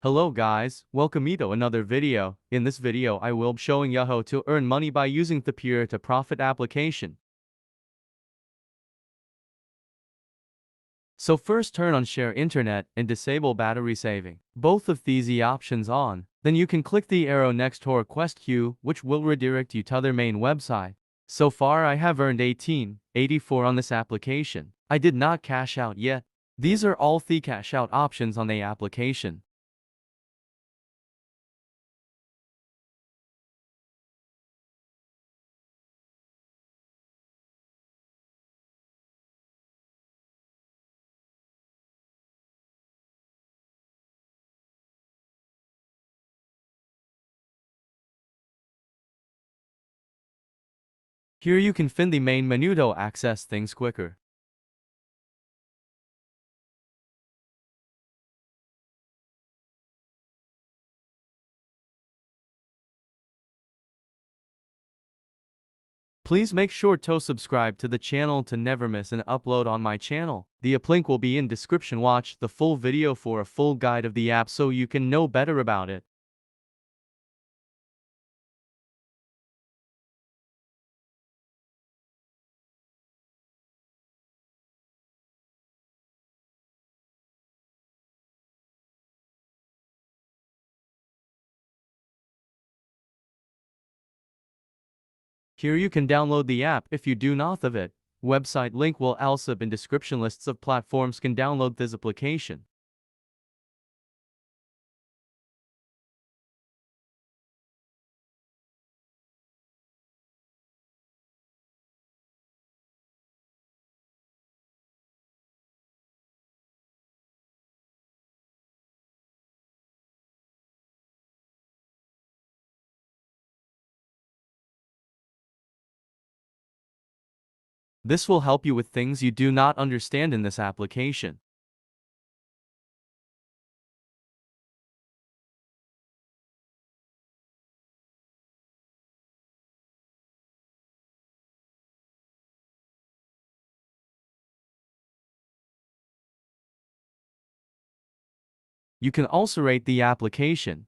Hello guys, welcome me to another video. In this video I will be showing you how to earn money by using the Peer2Profit application. So first turn on share internet and disable battery saving. Both of these options on. Then you can click the arrow next to request queue, which will redirect you to their main website. So far I have earned 18.84 on this application. I did not cash out yet. These are all the cash out options on the application. Here you can find the main menu to access things quicker. Please make sure to subscribe to the channel to never miss an upload on my channel. The app link will be in description. Watch the full video for a full guide of the app so you can know better about it. Here you can download the app if you do not have it. Website link will also be in description. Lists of platforms can download this application. This will help you with things you do not understand in this application. You can also rate the application.